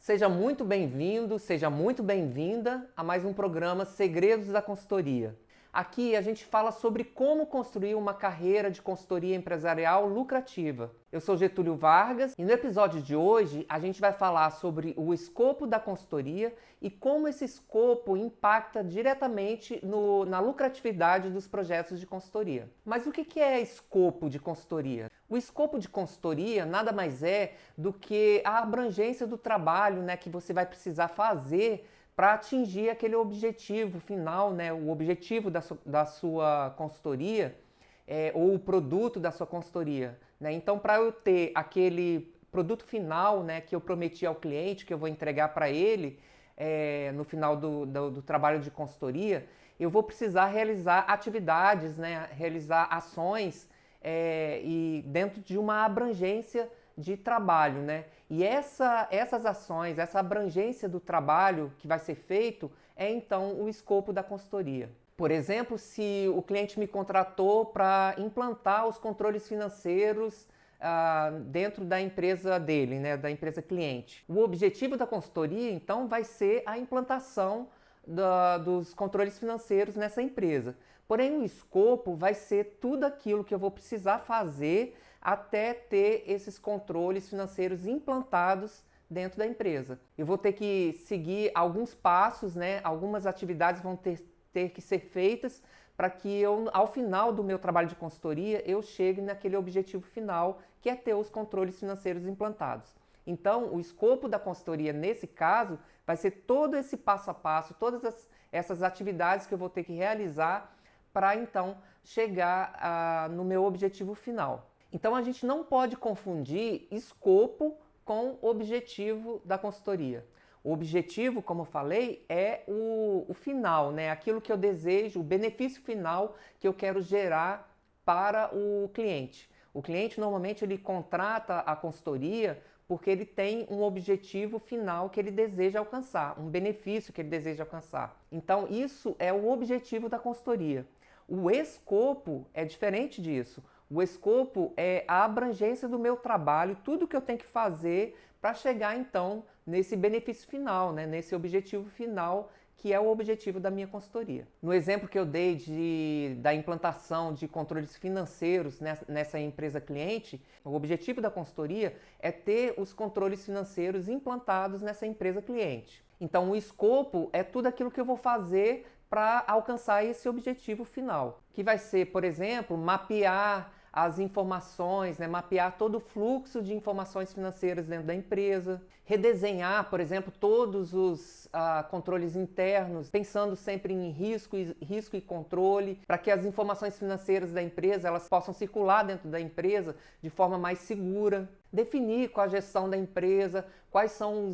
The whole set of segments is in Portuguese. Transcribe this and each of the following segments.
Seja muito bem-vindo, seja muito bem-vinda a mais um programa Segredos da Consultoria. Aqui a gente fala sobre como construir uma carreira de consultoria empresarial lucrativa. Eu sou Getúlio Vargas e no episódio de hoje a gente vai falar sobre o escopo da consultoria e como esse escopo impacta diretamente na lucratividade dos projetos de consultoria. Mas o que é escopo de consultoria? O escopo de consultoria nada mais é do que a abrangência do trabalho, que você vai precisar fazer para atingir aquele objetivo final, o objetivo da sua consultoria ou o produto da sua consultoria. Então, para eu ter aquele produto final que eu prometi ao cliente, que eu vou entregar para ele no final do trabalho de consultoria, eu vou precisar realizar atividades, realizar ações e dentro de uma abrangência de trabalho, E essas ações, essa abrangência do trabalho que vai ser feito é então o escopo da consultoria. Por exemplo, se o cliente me contratou para implantar os controles financeiros dentro da empresa dele, da empresa cliente. O objetivo da consultoria, então, vai ser a implantação dos controles financeiros nessa empresa. Porém, o escopo vai ser tudo aquilo que eu vou precisar fazer até ter esses controles financeiros implantados dentro da empresa. Eu vou ter que seguir alguns passos, algumas atividades vão ter que ser feitas para que eu, ao final do meu trabalho de consultoria, eu chegue naquele objetivo final, que é ter os controles financeiros implantados. Então, o escopo da consultoria, nesse caso, vai ser todo esse passo a passo, todas essas atividades que eu vou ter que realizar para, então, chegar no meu objetivo final. Então, a gente não pode confundir escopo com objetivo da consultoria. O objetivo, como eu falei, é o final, aquilo que eu desejo, o benefício final que eu quero gerar para o cliente. O cliente, normalmente, ele contrata a consultoria porque ele tem um objetivo final que ele deseja alcançar, um benefício que ele deseja alcançar. Então, isso é o objetivo da consultoria. O escopo é diferente disso. O escopo é a abrangência do meu trabalho, tudo que eu tenho que fazer para chegar, então, nesse benefício final, nesse objetivo final, que é o objetivo da minha consultoria. No exemplo que eu dei da implantação de controles financeiros nessa empresa cliente, o objetivo da consultoria é ter os controles financeiros implantados nessa empresa cliente. Então, o escopo é tudo aquilo que eu vou fazer para alcançar esse objetivo final, que vai ser, por exemplo, mapear as informações, mapear todo o fluxo de informações financeiras dentro da empresa, redesenhar, por exemplo, todos os controles internos, pensando sempre em risco e controle, para que as informações financeiras da empresa elas possam circular dentro da empresa de forma mais segura. Definir com a gestão da empresa quais são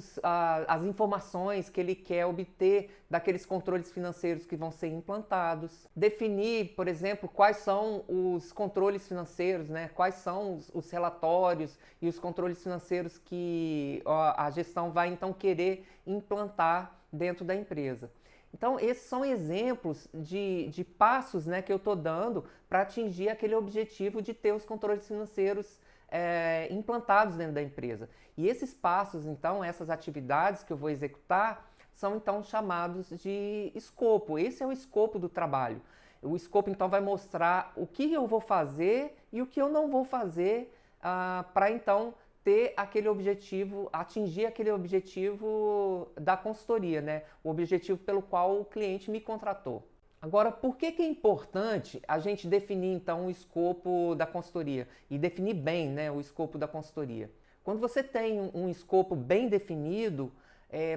as informações que ele quer obter daqueles controles financeiros que vão ser implantados. Definir, por exemplo, quais são os controles financeiros, quais são os relatórios e os controles financeiros que a gestão vai então querer implantar dentro da empresa. Então, esses são exemplos de passos que eu estou dando para atingir aquele objetivo de ter os controles financeiros implantados dentro da empresa. E esses passos, então, essas atividades que eu vou executar, são então chamados de escopo. Esse é o escopo do trabalho. O escopo, então, vai mostrar o que eu vou fazer e o que eu não vou fazer para, então, ter aquele objetivo, atingir aquele objetivo da consultoria, o objetivo pelo qual o cliente me contratou. Agora, por que é importante a gente definir, então, o escopo da consultoria? E definir bem, o escopo da consultoria. Quando você tem um escopo bem definido,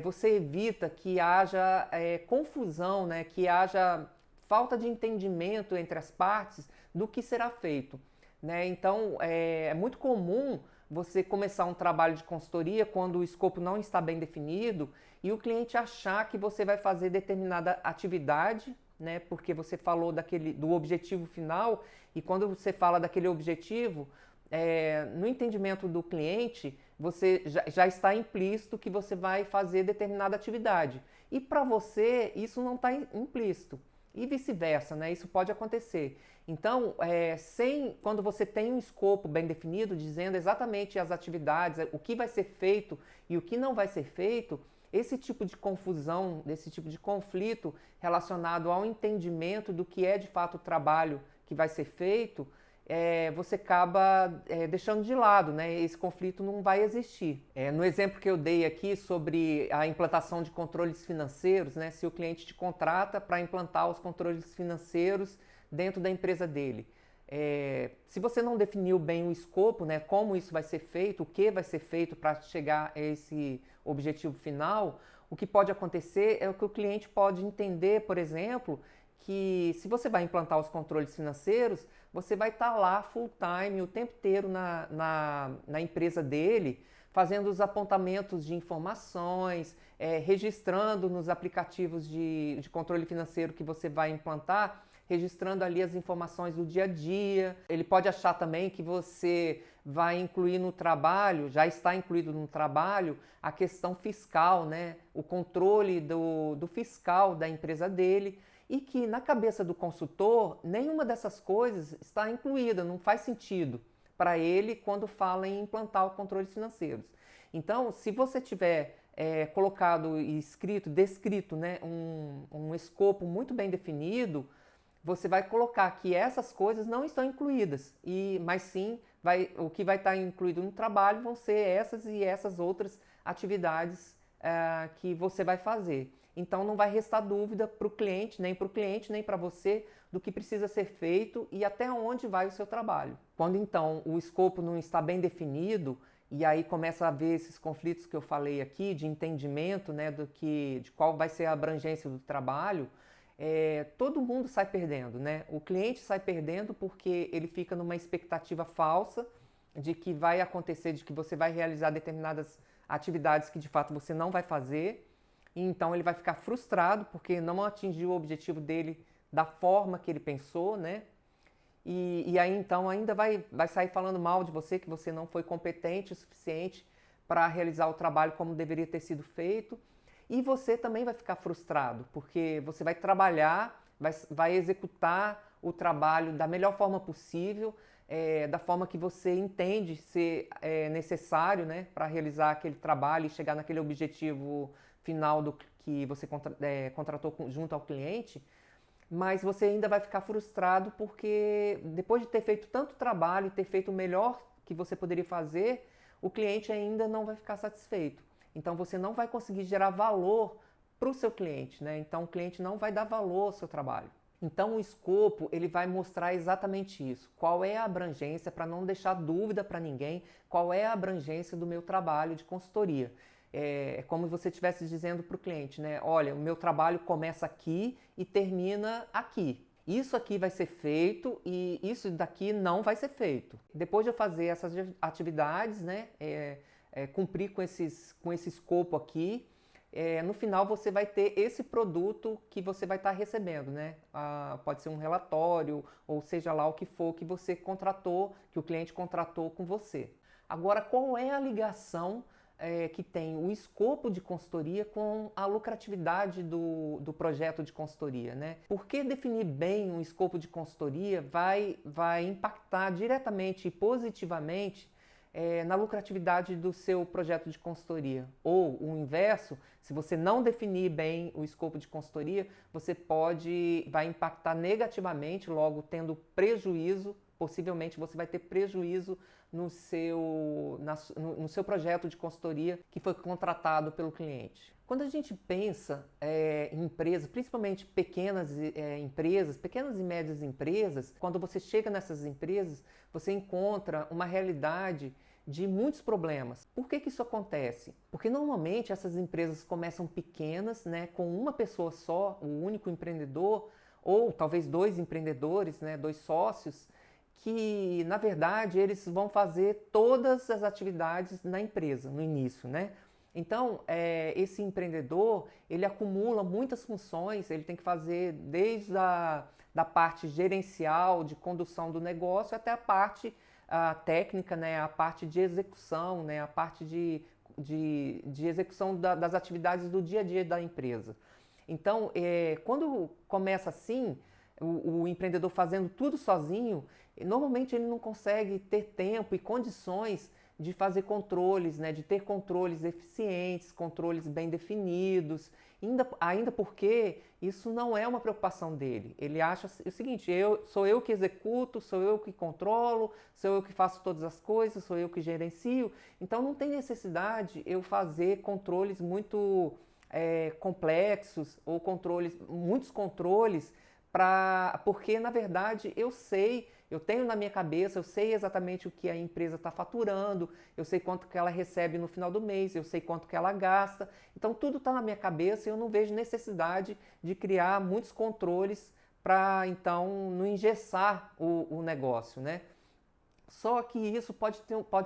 você evita que haja confusão, que haja falta de entendimento entre as partes do que será feito. Então, é muito comum você começar um trabalho de consultoria quando o escopo não está bem definido e o cliente achar que você vai fazer determinada atividade, porque você falou do objetivo final, e quando você fala daquele objetivo, no entendimento do cliente, você já está implícito que você vai fazer determinada atividade. E para você, isso não está implícito. e vice-versa, né? Isso pode acontecer. Então, quando você tem um escopo bem definido, dizendo exatamente as atividades, o que vai ser feito e o que não vai ser feito, esse tipo de confusão, esse tipo de conflito relacionado ao entendimento do que é de fato o trabalho que vai ser feito, você acaba deixando de lado, né? Esse conflito não vai existir. No exemplo que eu dei aqui sobre a implantação de controles financeiros, né? Se o cliente te contrata para implantar os controles financeiros dentro da empresa dele, se você não definiu bem o escopo, né? Como isso vai ser feito, o que vai ser feito para chegar a esse objetivo final, o que pode acontecer é que o cliente pode entender, por exemplo, que se você vai implantar os controles financeiros, você vai estar lá full time, o tempo inteiro na empresa dele, fazendo os apontamentos de informações, registrando nos aplicativos de controle financeiro que você vai implantar, registrando ali as informações do dia a dia. Ele pode achar também que você vai incluir no trabalho, já está incluído no trabalho, a questão fiscal, né? O controle do fiscal da empresa dele, e que na cabeça do consultor, nenhuma dessas coisas está incluída, não faz sentido para ele quando fala em implantar os controles financeiros. Então, se você tiver colocado e descrito, né, um escopo muito bem definido, você vai colocar que essas coisas não estão incluídas, mas sim o que vai estar incluído no trabalho vão ser essas e essas outras atividades que você vai fazer. Então não vai restar dúvida para o cliente, nem para você, do que precisa ser feito e até onde vai o seu trabalho. Quando então o escopo não está bem definido, e aí começa a haver esses conflitos que eu falei aqui, de entendimento, né, de qual vai ser a abrangência do trabalho, todo mundo sai perdendo, né? O cliente sai perdendo porque ele fica numa expectativa falsa de que vai acontecer, de que você vai realizar determinadas atividades que de fato você não vai fazer, e então ele vai ficar frustrado porque não atingiu o objetivo dele da forma que ele pensou, né? E aí então ainda vai sair falando mal de você, que você não foi competente o suficiente para realizar o trabalho como deveria ter sido feito. E você também vai ficar frustrado, porque você vai trabalhar, vai executar o trabalho da melhor forma possível, da forma que você entende ser necessário, né, para realizar aquele trabalho e chegar naquele objetivo final que você contratou junto ao cliente, mas você ainda vai ficar frustrado porque depois de ter feito tanto trabalho e ter feito o melhor que você poderia fazer, o cliente ainda não vai ficar satisfeito. Então você não vai conseguir gerar valor para o seu cliente, né? Então o cliente não vai dar valor ao seu trabalho. Então o escopo ele vai mostrar exatamente isso. Qual é a abrangência, para não deixar dúvida para ninguém, qual é a abrangência do meu trabalho de consultoria. É como se você estivesse dizendo para o cliente, né? Olha, o meu trabalho começa aqui e termina aqui. Isso aqui vai ser feito e isso daqui não vai ser feito. Depois de eu fazer essas atividades, né? Cumprir com esse escopo aqui, no final você vai ter esse produto que você vai estar recebendo, né? Pode ser um relatório, ou seja lá o que for que você contratou, que o cliente contratou com você. Agora, qual é a ligação que tem o escopo de consultoria com a lucratividade do projeto de consultoria, né? Porque definir bem um escopo de consultoria vai impactar diretamente e positivamente na lucratividade do seu projeto de consultoria. Ou o inverso, se você não definir bem o escopo de consultoria, você vai impactar negativamente, logo tendo prejuízo, possivelmente você vai ter prejuízo no seu projeto de consultoria que foi contratado pelo cliente. Quando a gente pensa em empresas, principalmente pequenas empresas, pequenas e médias empresas, quando você chega nessas empresas, você encontra uma realidade de muitos problemas. Por que isso acontece? Porque normalmente essas empresas começam pequenas, né, com uma pessoa só, o único empreendedor, ou talvez dois empreendedores, né, dois sócios, que na verdade eles vão fazer todas as atividades na empresa, no início, né? Então, esse empreendedor, ele acumula muitas funções, ele tem que fazer desde da parte gerencial, de condução do negócio, até a parte técnica, né, a parte de execução, né, a parte de execução das atividades do dia a dia da empresa. Então, quando começa assim, o empreendedor fazendo tudo sozinho, normalmente ele não consegue ter tempo e condições de fazer controles, né, de ter controles eficientes, controles bem definidos, ainda porque isso não é uma preocupação dele. Ele acha o seguinte: sou eu que executo, sou eu que controlo, sou eu que faço todas as coisas, sou eu que gerencio, então não tem necessidade eu fazer controles muito complexos ou muitos controles, porque na verdade eu tenho na minha cabeça, eu sei exatamente o que a empresa está faturando, eu sei quanto que ela recebe no final do mês, eu sei quanto que ela gasta, então tudo está na minha cabeça e eu não vejo necessidade de criar muitos controles para então não engessar o negócio, né? Só que isso pode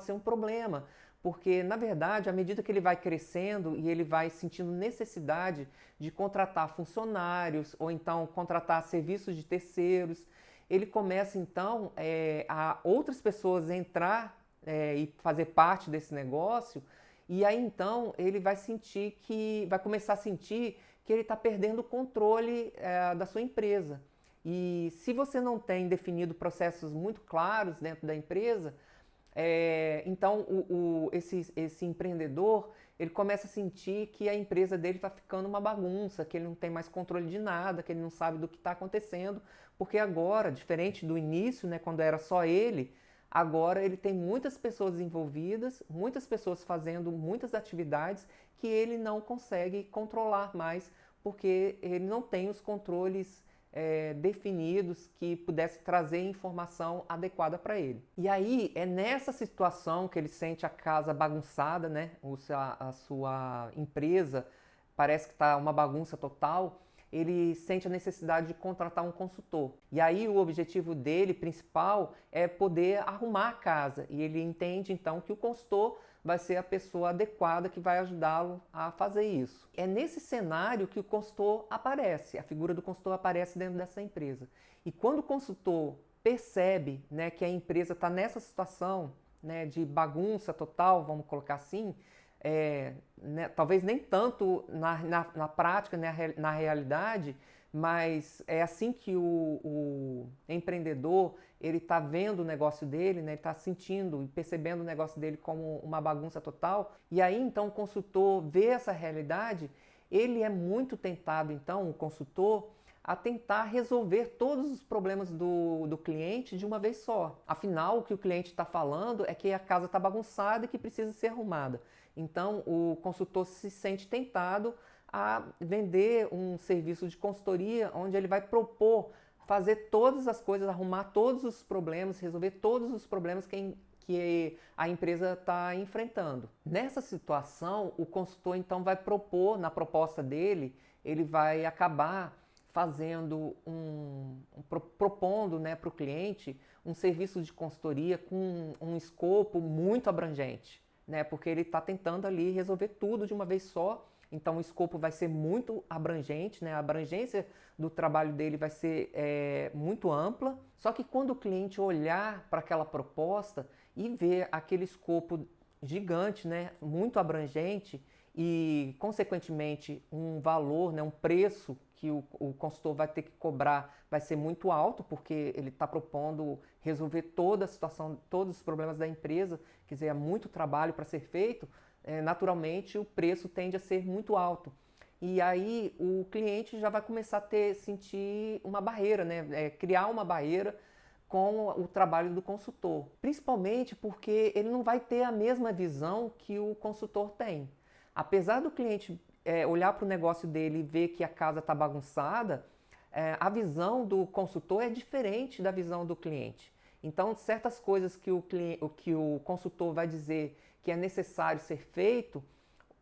ser um problema, porque na verdade, à medida que ele vai crescendo e ele vai sentindo necessidade de contratar funcionários ou então contratar serviços de terceiros, ele começa então a outras pessoas entrar e fazer parte desse negócio, e aí então ele vai começar a sentir que ele está perdendo o controle da sua empresa. E se você não tem definido processos muito claros dentro da empresa, então esse empreendedor ele começa a sentir que a empresa dele está ficando uma bagunça, que ele não tem mais controle de nada, que ele não sabe do que está acontecendo, porque agora, diferente do início, né, quando era só ele, agora ele tem muitas pessoas envolvidas, muitas pessoas fazendo muitas atividades que ele não consegue controlar mais, porque ele não tem os controles definidos que pudesse trazer informação adequada para ele. E aí é nessa situação que ele sente a casa bagunçada, né? A sua empresa parece que está uma bagunça total. Ele sente a necessidade de contratar um consultor. E aí o objetivo dele principal é poder arrumar a casa. E ele entende então que o consultor vai ser a pessoa adequada que vai ajudá-lo a fazer isso. É nesse cenário que o consultor aparece, a figura do consultor aparece dentro dessa empresa. E quando o consultor percebe, né, que a empresa está nessa situação, né, de bagunça total, vamos colocar assim, né, talvez nem tanto na prática, né, na realidade, mas é assim que o empreendedor ele está vendo o negócio dele, né, ele está sentindo e percebendo o negócio dele como uma bagunça total, e aí então o consultor vê essa realidade, ele é muito tentado então, o consultor, a tentar resolver todos os problemas do cliente de uma vez só. Afinal, o que o cliente está falando é que a casa está bagunçada e que precisa ser arrumada. Então, o consultor se sente tentado a vender um serviço de consultoria onde ele vai propor fazer todas as coisas, arrumar todos os problemas, resolver todos os problemas que a empresa está enfrentando. Nessa situação, o consultor então vai propor, na proposta dele, ele vai acabar fazendo propondo, né, para o cliente um serviço de consultoria com um escopo muito abrangente, né, porque ele está tentando ali resolver tudo de uma vez só. Então o escopo vai ser muito abrangente, né? A abrangência do trabalho dele vai ser muito ampla. Só que quando o cliente olhar para aquela proposta e ver aquele escopo gigante, né? Muito abrangente e, consequentemente, um valor, né? Um preço que o consultor vai ter que cobrar vai ser muito alto, porque ele está propondo resolver toda a situação, todos os problemas da empresa, quer dizer, é muito trabalho para ser feito. Naturalmente o preço tende a ser muito alto. E aí o cliente já vai começar a sentir uma barreira, né? Criar uma barreira com o trabalho do consultor. Principalmente porque ele não vai ter a mesma visão que o consultor tem. Apesar do cliente olhar para o negócio dele e ver que a casa está bagunçada, a visão do consultor é diferente da visão do cliente. Então, certas coisas que o consultor vai dizer que é necessário ser feito,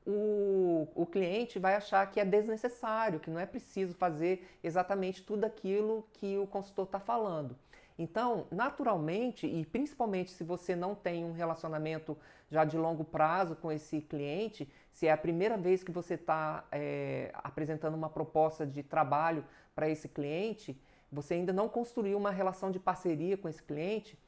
o cliente vai achar que é desnecessário, que não é preciso fazer exatamente tudo aquilo que o consultor está falando. Então, naturalmente, e principalmente se você não tem um relacionamento já de longo prazo com esse cliente, se é a primeira vez que você está apresentando uma proposta de trabalho para esse cliente, você ainda não construiu uma relação de parceria com esse cliente,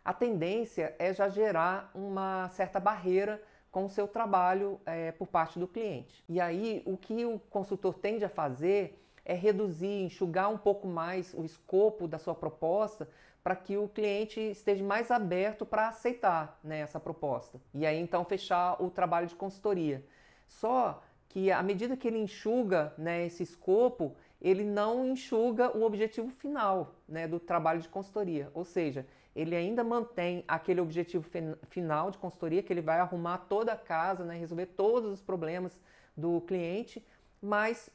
a tendência é já gerar uma certa barreira com o seu trabalho por parte do cliente. E aí, o que o consultor tende a fazer é reduzir, enxugar um pouco mais o escopo da sua proposta para que o cliente esteja mais aberto para aceitar, né, essa proposta. E aí, então, fechar o trabalho de consultoria. Só que à medida que ele enxuga, né, esse escopo, ele não enxuga o objetivo final, né, do trabalho de consultoria. Ou seja, ele ainda mantém aquele objetivo final de consultoria, que ele vai arrumar toda a casa, né, resolver todos os problemas do cliente, mas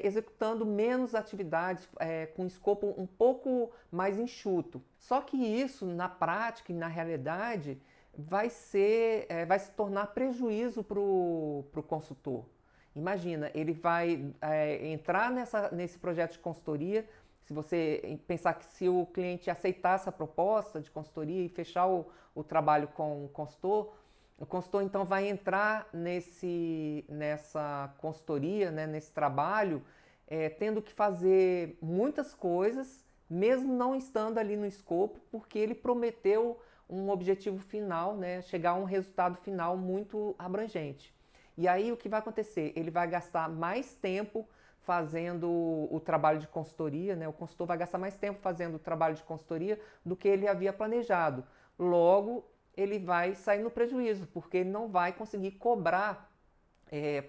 executando menos atividades, com escopo um pouco mais enxuto. Só que isso, na prática e na realidade, vai se tornar prejuízo para o consultor. Imagina, ele vai entrar nesse projeto de consultoria. Se você pensar que se o cliente aceitar essa proposta de consultoria e fechar o trabalho com o consultor então vai entrar nessa consultoria, né, nesse trabalho, tendo que fazer muitas coisas, mesmo não estando ali no escopo, porque ele prometeu um objetivo final, né, chegar a um resultado final muito abrangente. E aí o que vai acontecer? Ele vai gastar mais tempo fazendo o trabalho de consultoria, né? O consultor vai gastar mais tempo fazendo o trabalho de consultoria do que ele havia planejado. Logo, ele vai sair no prejuízo, porque ele não vai conseguir cobrar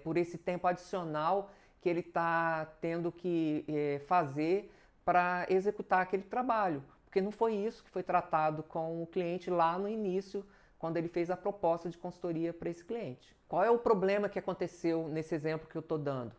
por esse tempo adicional que ele está tendo que fazer para executar aquele trabalho. Porque não foi isso que foi tratado com o cliente lá no início, quando ele fez a proposta de consultoria para esse cliente. Qual é o problema que aconteceu nesse exemplo que eu estou dando?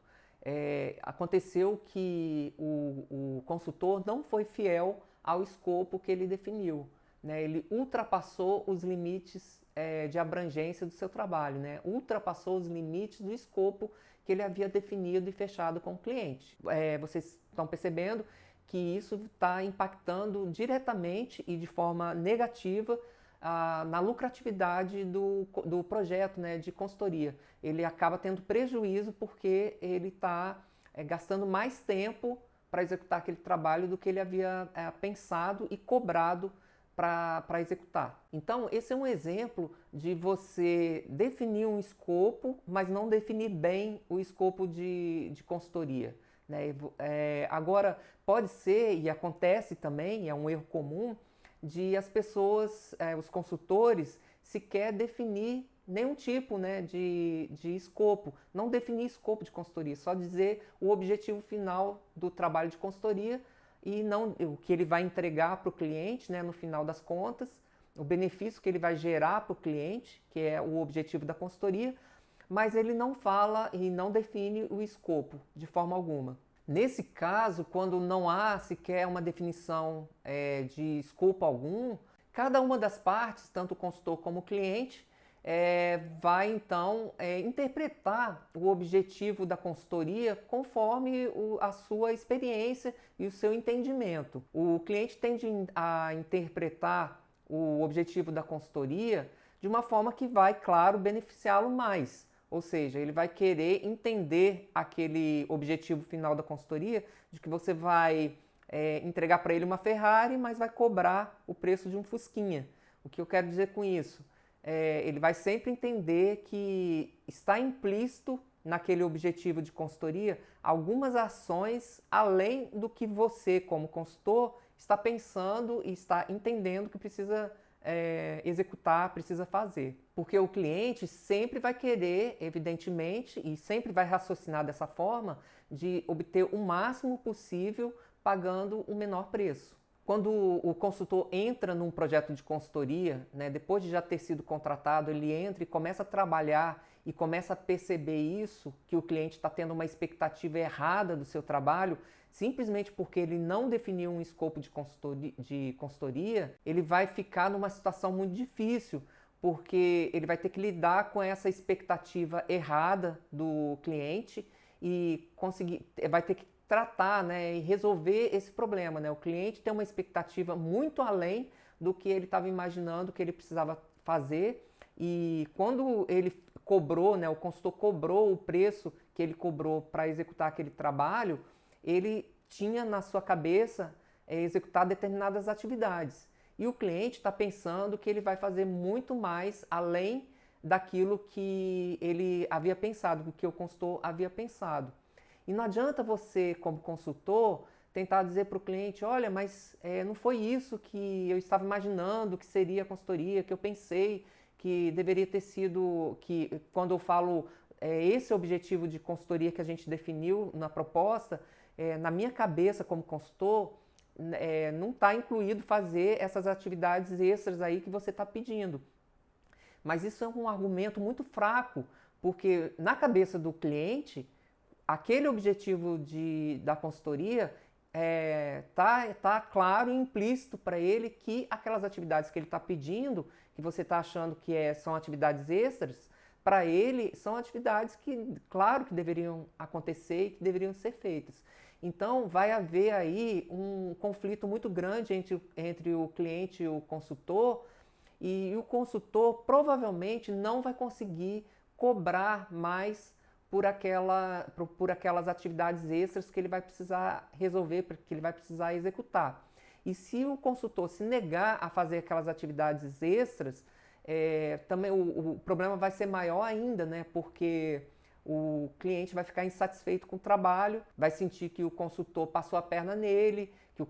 Aconteceu que o consultor não foi fiel ao escopo que ele definiu, né? Ele ultrapassou os limites de abrangência do seu trabalho, né? Ultrapassou os limites do escopo que ele havia definido e fechado com o cliente. Vocês estão percebendo que isso está impactando diretamente e de forma negativa na lucratividade do projeto, né, de consultoria. Ele acaba tendo prejuízo porque ele está gastando mais tempo para executar aquele trabalho do que ele havia pensado e cobrado para executar. Então, esse é um exemplo de você definir um escopo, mas não definir bem o escopo de consultoria, né? Agora, pode ser, e acontece também, é um erro comum, de as pessoas, os consultores, sequer definir nenhum tipo, né, de escopo. Não definir escopo de consultoria, só dizer o objetivo final do trabalho de consultoria e não o que ele vai entregar para o cliente, né, no final das contas, o benefício que ele vai gerar para o cliente, que é o objetivo da consultoria, mas ele não fala e não define o escopo de forma alguma. Nesse caso, quando não há sequer uma definição de escopo algum, cada uma das partes, tanto o consultor como o cliente, vai então interpretar o objetivo da consultoria conforme a sua experiência e o seu entendimento. O cliente tende a interpretar o objetivo da consultoria de uma forma que vai, claro, beneficiá-lo mais. Ou seja, ele vai querer entender aquele objetivo final da consultoria, de que você vai entregar para ele uma Ferrari, mas vai cobrar o preço de um Fusquinha. O que eu quero dizer com isso? Ele vai sempre entender que está implícito naquele objetivo de consultoria algumas ações além do que você, como consultor, está pensando e está entendendo que precisa executar, precisa fazer. Porque o cliente sempre vai querer, evidentemente, e sempre vai raciocinar dessa forma, de obter o máximo possível pagando o menor preço. Quando o consultor entra num projeto de consultoria, né, depois de já ter sido contratado, ele entra e começa a trabalhar e começa a perceber isso, que o cliente está tendo uma expectativa errada do seu trabalho, simplesmente porque ele não definiu um escopo de consultoria, ele vai ficar numa situação muito difícil, porque ele vai ter que lidar com essa expectativa errada do cliente e vai ter que tratar, né, e resolver esse problema, né? O cliente tem uma expectativa muito além do que ele estava imaginando que ele precisava fazer, e quando ele cobrou, né, o consultor cobrou o preço que ele cobrou para executar aquele trabalho, ele tinha na sua cabeça executar determinadas atividades. E o cliente está pensando que ele vai fazer muito mais além daquilo que ele havia pensado, do que o consultor havia pensado. E não adianta você, como consultor, tentar dizer para o cliente, olha, mas não foi isso que eu estava imaginando que seria a consultoria, que eu pensei que deveria ter sido, que quando eu falo esse objetivo de consultoria que a gente definiu na proposta, na minha cabeça como consultor, não está incluído fazer essas atividades extras aí que você está pedindo. Mas isso é um argumento muito fraco, porque na cabeça do cliente, aquele objetivo da consultoria tá claro e implícito para ele que aquelas atividades que ele está pedindo, que você está achando que são atividades extras, para ele são atividades que, claro, que deveriam acontecer e que deveriam ser feitas. Então, vai haver aí um conflito muito grande entre o cliente e o consultor, e o consultor provavelmente não vai conseguir cobrar mais por aquelas atividades extras que ele vai precisar resolver, que ele vai precisar executar. E se o consultor se negar a fazer aquelas atividades extras, também o problema vai ser maior ainda, né? Porque o cliente vai ficar insatisfeito com o trabalho, vai sentir que o consultor passou a perna nele, que o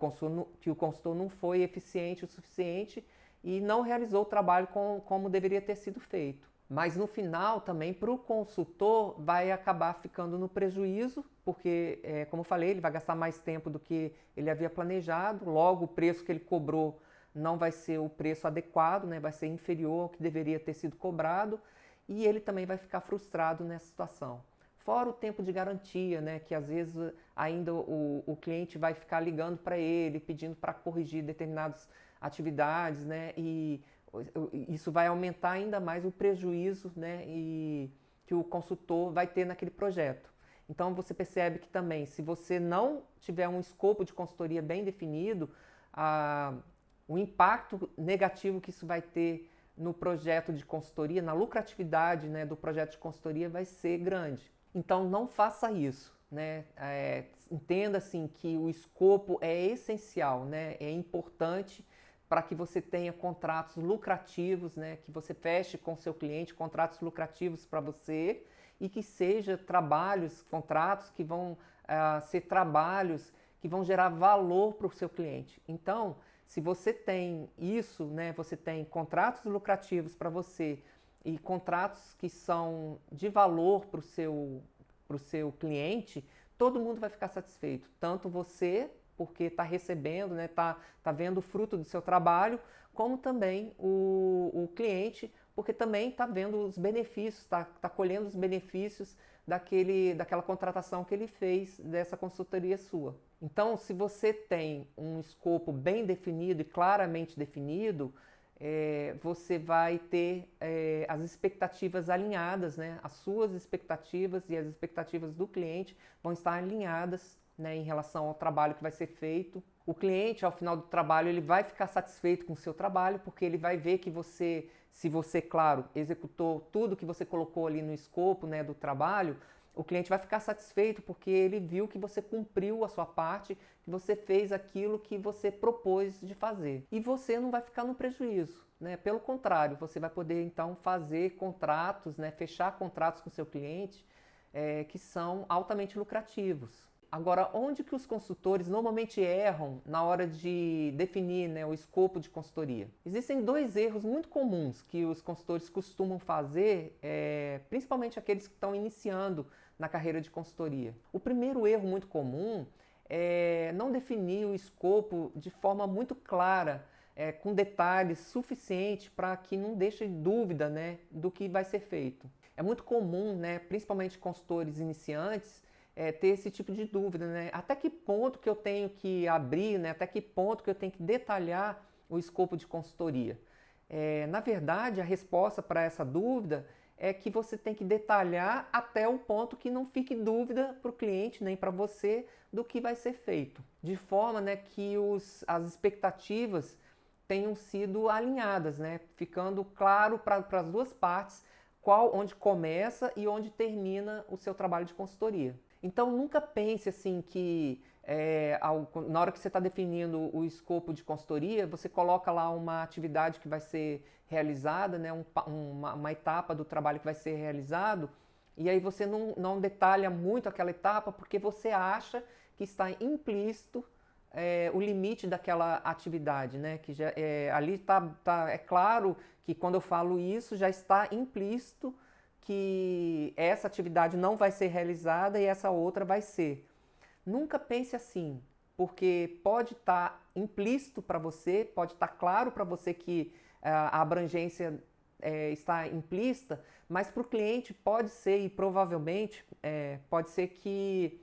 consultor não foi eficiente o suficiente e não realizou o trabalho como deveria ter sido feito. Mas no final também para o consultor vai acabar ficando no prejuízo, porque, como eu falei, ele vai gastar mais tempo do que ele havia planejado, logo o preço que ele cobrou não vai ser o preço adequado, né? Vai ser inferior ao que deveria ter sido cobrado, e ele também vai ficar frustrado nessa situação. Fora o tempo de garantia, né? Que às vezes ainda o cliente vai ficar ligando para ele, pedindo para corrigir determinadas atividades, né? E isso vai aumentar ainda mais o prejuízo, né, e que o consultor vai ter naquele projeto. Então você percebe que também, se você não tiver um escopo de consultoria bem definido, o impacto negativo que isso vai ter no projeto de consultoria, na lucratividade, né, do projeto de consultoria vai ser grande. Então não faça isso, né? Entenda assim que o escopo é essencial, né? É importante para que você tenha contratos lucrativos, né? Que você feche com o seu cliente contratos lucrativos para você e que seja contratos que vão ser trabalhos que vão gerar valor para o seu cliente. Então, se você tem isso, né? Você tem contratos lucrativos para você e contratos que são de valor para o seu cliente, todo mundo vai ficar satisfeito, tanto você, porque está recebendo, né, tá vendo o fruto do seu trabalho, como também o cliente, porque também está vendo os benefícios, está colhendo os benefícios daquela contratação que ele fez dessa consultoria sua. Então, se você tem um escopo bem definido e claramente definido, você vai ter as expectativas alinhadas, né? As suas expectativas e as expectativas do cliente vão estar alinhadas, né, em relação ao trabalho que vai ser feito. O cliente, ao final do trabalho, ele vai ficar satisfeito com o seu trabalho, porque ele vai ver que se você, claro, executou tudo que você colocou ali no escopo, né, do trabalho, o cliente vai ficar satisfeito porque ele viu que você cumpriu a sua parte, que você fez aquilo que você propôs de fazer. E você não vai ficar no prejuízo, né? Pelo contrário, você vai poder então fazer contratos, né, fechar contratos com o seu cliente que são altamente lucrativos. Agora, onde que os consultores normalmente erram na hora de definir, né, o escopo de consultoria? Existem dois erros muito comuns que os consultores costumam fazer, principalmente aqueles que estão iniciando na carreira de consultoria. O primeiro erro muito comum é não definir o escopo de forma muito clara, com detalhes suficientes para que não deixe dúvida, né, do que vai ser feito. É muito comum, né, principalmente consultores iniciantes, ter esse tipo de dúvida, né? Até que ponto que eu tenho que abrir, né? Até que ponto que eu tenho que detalhar o escopo de consultoria? Na verdade, a resposta para essa dúvida é que você tem que detalhar até o ponto que não fique dúvida para o cliente nem para você do que vai ser feito, de forma, né, que as expectativas tenham sido alinhadas, né? Ficando claro para as duas partes onde começa e onde termina o seu trabalho de consultoria. Então nunca pense assim que na hora que você está definindo o escopo de consultoria, você coloca lá uma atividade que vai ser realizada, né, uma etapa do trabalho que vai ser realizado, e aí você não detalha muito aquela etapa porque você acha que está implícito o limite daquela atividade, né? Que já, ali é claro que quando eu falo isso já está implícito que essa atividade não vai ser realizada e essa outra vai ser. Nunca pense assim, porque pode estar implícito para você, pode estar claro para você que a abrangência está implícita, mas para o cliente pode ser e provavelmente pode ser que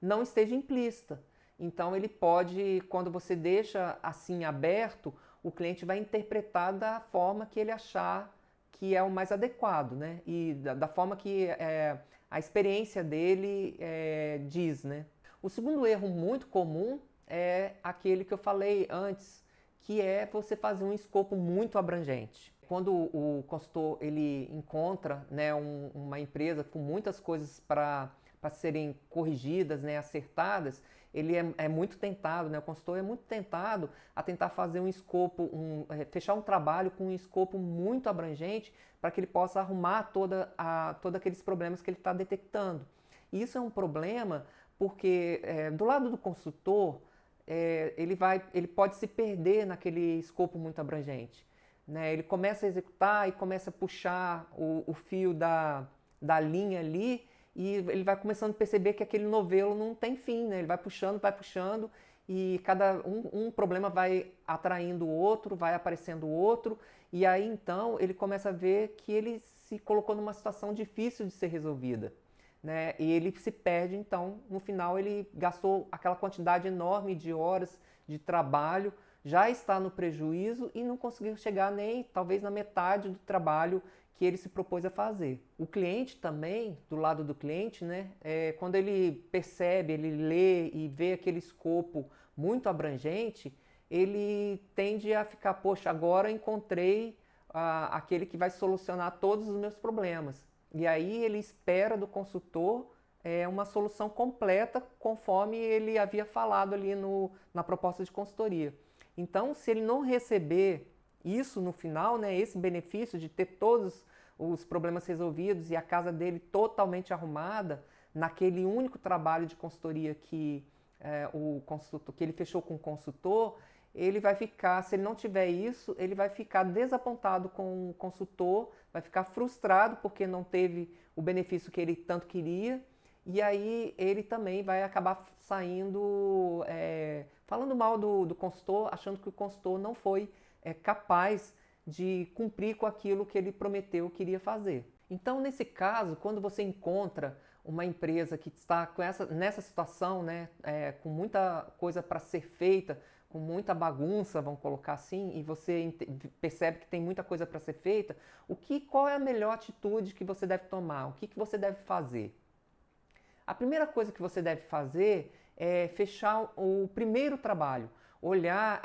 não esteja implícita. Então ele pode, quando você deixa assim aberto, o cliente vai interpretar da forma que ele achar que é o mais adequado, né? E da forma que a experiência dele diz, né? O segundo erro muito comum é aquele que eu falei antes, que é você fazer um escopo muito abrangente. Quando o consultor ele encontra, né, uma empresa com muitas coisas para serem corrigidas, né, acertadas, ele é muito tentado, né, o consultor é muito tentado a tentar fazer um escopo, fechar um trabalho com um escopo muito abrangente para que ele possa arrumar todos aqueles problemas que ele está detectando. E isso é um problema porque do lado do consultor, ele pode se perder naquele escopo muito abrangente. Né? Ele começa a executar e começa a puxar o fio da linha ali e ele vai começando a perceber que aquele novelo não tem fim, né? Ele vai puxando e cada um problema vai atraindo o outro, vai aparecendo o outro e aí então ele começa a ver que ele se colocou numa situação difícil de ser resolvida. Né? E ele se perde, então, no final ele gastou aquela quantidade enorme de horas de trabalho, já está no prejuízo e não conseguiu chegar nem talvez na metade do trabalho que ele se propôs a fazer. O cliente também, do lado do cliente, né, quando ele percebe, ele lê e vê aquele escopo muito abrangente, ele tende a ficar, poxa, agora encontrei aquele que vai solucionar todos os meus problemas. E aí ele espera do consultor uma solução completa conforme ele havia falado ali na proposta de consultoria. Então, se ele não receber isso no final, né, esse benefício de ter todos os problemas resolvidos e a casa dele totalmente arrumada, naquele único trabalho de consultoria que ele fechou com o consultor, ele vai ficar, se ele não tiver isso, ele vai ficar desapontado com o consultor, vai ficar frustrado porque não teve o benefício que ele tanto queria, e aí ele também vai acabar saindo falando mal do consultor, achando que o consultor não foi capaz de cumprir com aquilo que ele prometeu que iria fazer. Então, nesse caso, quando você encontra uma empresa que está nessa situação, né, com muita coisa para ser feita, com muita bagunça, vamos colocar assim, e você percebe que tem muita coisa para ser feita, qual é a melhor atitude que você deve tomar? O que você deve fazer? A primeira coisa que você deve fazer é fechar o primeiro trabalho, olhar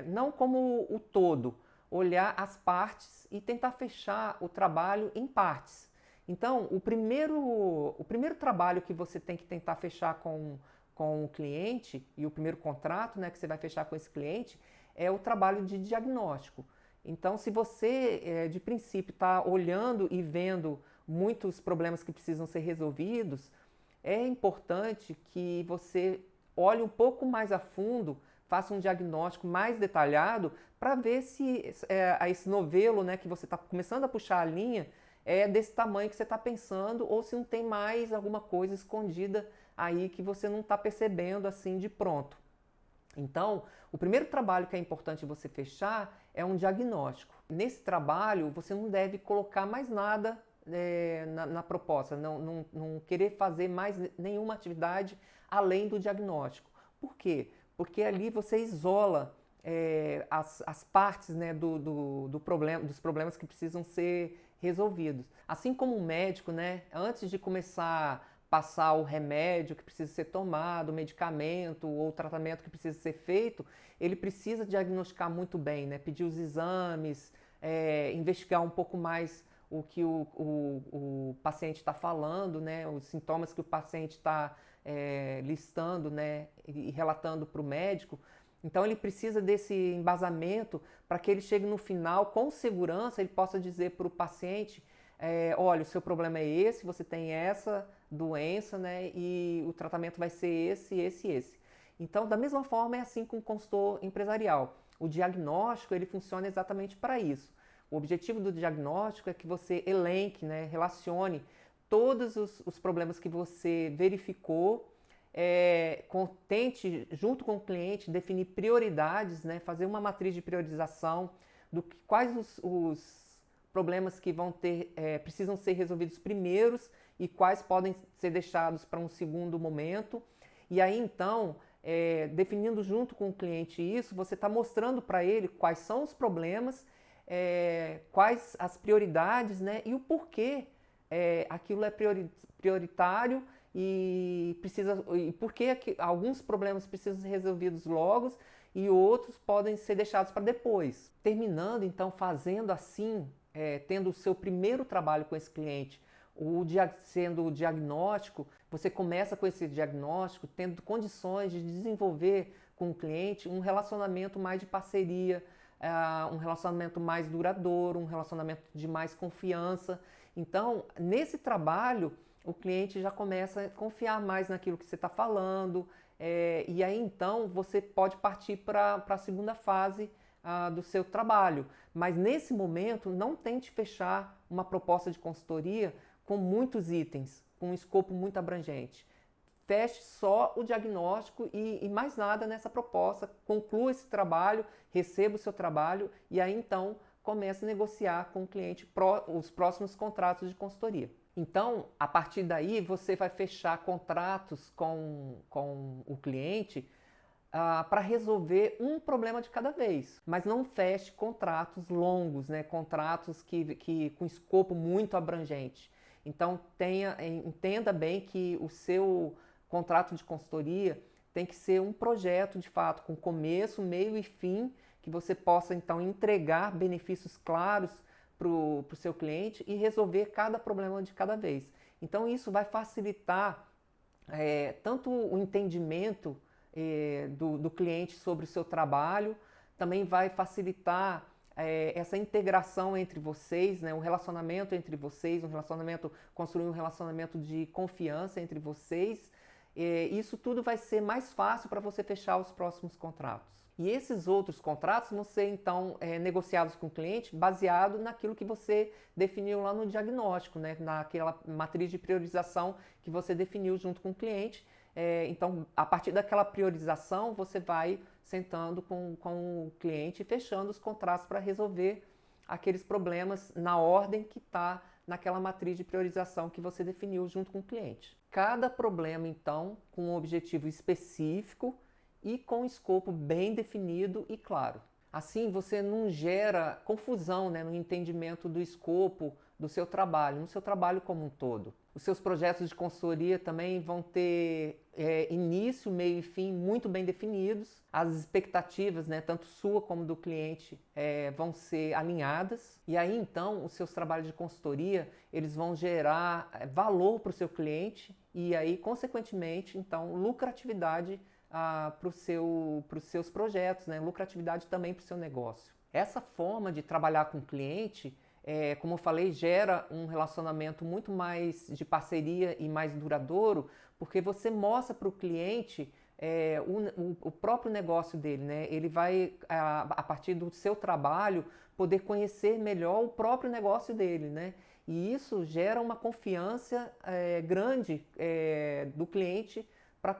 não como o todo, olhar as partes e tentar fechar o trabalho em partes. Então, o primeiro trabalho que você tem que tentar fechar com o cliente, e o primeiro contrato, né, que você vai fechar com esse cliente, é o trabalho de diagnóstico. Então, se você, de princípio, está olhando e vendo muitos problemas que precisam ser resolvidos, é importante que você olhe um pouco mais a fundo, faça um diagnóstico mais detalhado para ver se esse novelo, né, que você está começando a puxar a linha é desse tamanho que você está pensando ou se não tem mais alguma coisa escondida aí que você não está percebendo assim de pronto. Então, o primeiro trabalho que é importante você fechar é um diagnóstico. Nesse trabalho, você não deve colocar mais nada na proposta, não querer fazer mais nenhuma atividade além do diagnóstico. Por quê? Porque ali você isola as partes, né, dos problemas que precisam ser resolvidos. Assim como o médico, né, antes de começar a passar o remédio que precisa ser tomado, o medicamento ou o tratamento que precisa ser feito, ele precisa diagnosticar muito bem, né, pedir os exames, investigar um pouco mais o que o paciente está falando, né, os sintomas que o paciente está listando, né, e relatando para o médico. Então ele precisa desse embasamento para que ele chegue no final com segurança, ele possa dizer para o paciente, olha, o seu problema é esse, você tem essa doença, né, e o tratamento vai ser esse, esse e esse. Então, da mesma forma, é assim com o consultor empresarial. O diagnóstico, ele funciona exatamente para isso. O objetivo do diagnóstico é que você elenque, né, relacione todos os problemas que você verificou, tente, junto com o cliente, definir prioridades, né, fazer uma matriz de priorização quais os problemas que precisam ser resolvidos primeiros e quais podem ser deixados para um segundo momento. E aí, então, definindo junto com o cliente isso, você está mostrando para ele quais são os problemas, quais as prioridades, né, e o porquê aquilo é prioritário e por que alguns problemas precisam ser resolvidos logo e outros podem ser deixados para depois. Terminando, então, fazendo assim, tendo o seu primeiro trabalho com esse cliente, sendo o diagnóstico, você começa com esse diagnóstico, tendo condições de desenvolver com o cliente um relacionamento mais de parceria, um relacionamento mais duradouro, um relacionamento de mais confiança. Então, nesse trabalho, o cliente já começa a confiar mais naquilo que você está falando, e aí então você pode partir para a segunda fase do seu trabalho. Mas nesse momento, não tente fechar uma proposta de consultoria com muitos itens, com um escopo muito abrangente. Feche só o diagnóstico e mais nada nessa proposta, conclua esse trabalho, receba o seu trabalho e aí então comece a negociar com o cliente os próximos contratos de consultoria. Então, a partir daí, você vai fechar contratos com o cliente para resolver um problema de cada vez, mas não feche contratos longos, né? Contratos com escopo muito abrangente. Então, entenda bem que o seu contrato de consultoria tem que ser um projeto de fato, com começo, meio e fim, que você possa então entregar benefícios claros para o seu cliente e resolver cada problema de cada vez. Então isso vai facilitar tanto o entendimento do cliente sobre o seu trabalho, também vai facilitar essa integração entre vocês, né, um relacionamento entre vocês, construir um relacionamento de confiança entre vocês. Isso tudo vai ser mais fácil para você fechar os próximos contratos. E esses outros contratos vão ser, então, negociados com o cliente baseado naquilo que você definiu lá no diagnóstico, né? Naquela matriz de priorização que você definiu junto com o cliente. Então, a partir daquela priorização, você vai sentando com o cliente e fechando os contratos para resolver aqueles problemas na ordem que está naquela matriz de priorização que você definiu junto com o cliente. Cada problema, então, com um objetivo específico e com um escopo bem definido e claro. Assim, você não gera confusão, né, no entendimento do escopo do seu trabalho, no seu trabalho como um todo. Os seus projetos de consultoria também vão ter início, meio e fim muito bem definidos. As expectativas, né, tanto sua como do cliente, vão ser alinhadas. E aí, então, os seus trabalhos de consultoria, eles vão gerar valor para o seu cliente e aí, consequentemente, então, lucratividade para os seus projetos, né? Lucratividade também para o seu negócio. Essa forma de trabalhar com o cliente, como eu falei, gera um relacionamento muito mais de parceria e mais duradouro, porque você mostra para o cliente o próprio negócio dele, né? Ele vai, a partir do seu trabalho, poder conhecer melhor o próprio negócio dele, né? E isso gera uma confiança grande do cliente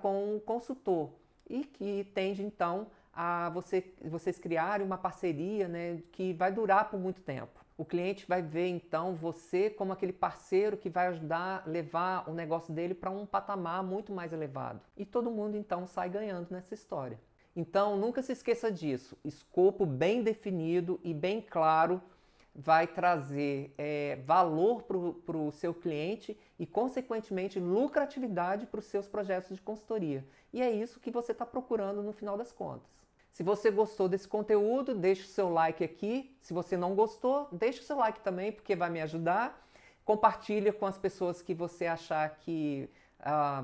com o consultor e que tende então a vocês criarem uma parceria, né, que vai durar por muito tempo. O cliente vai ver então você como aquele parceiro que vai ajudar a levar o negócio dele para um patamar muito mais elevado. E todo mundo então sai ganhando nessa história. Então nunca se esqueça disso, escopo bem definido e bem claro vai trazer valor para o seu cliente e, consequentemente, lucratividade para os seus projetos de consultoria. E é isso que você está procurando no final das contas. Se você gostou desse conteúdo, deixe o seu like aqui. Se você não gostou, deixe o seu like também, porque vai me ajudar. Compartilha com as pessoas que você achar que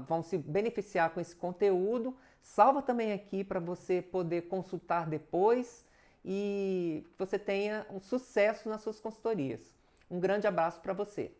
vão se beneficiar com esse conteúdo. Salva também aqui para você poder consultar depois e que você tenha um sucesso nas suas consultorias. Um grande abraço para você.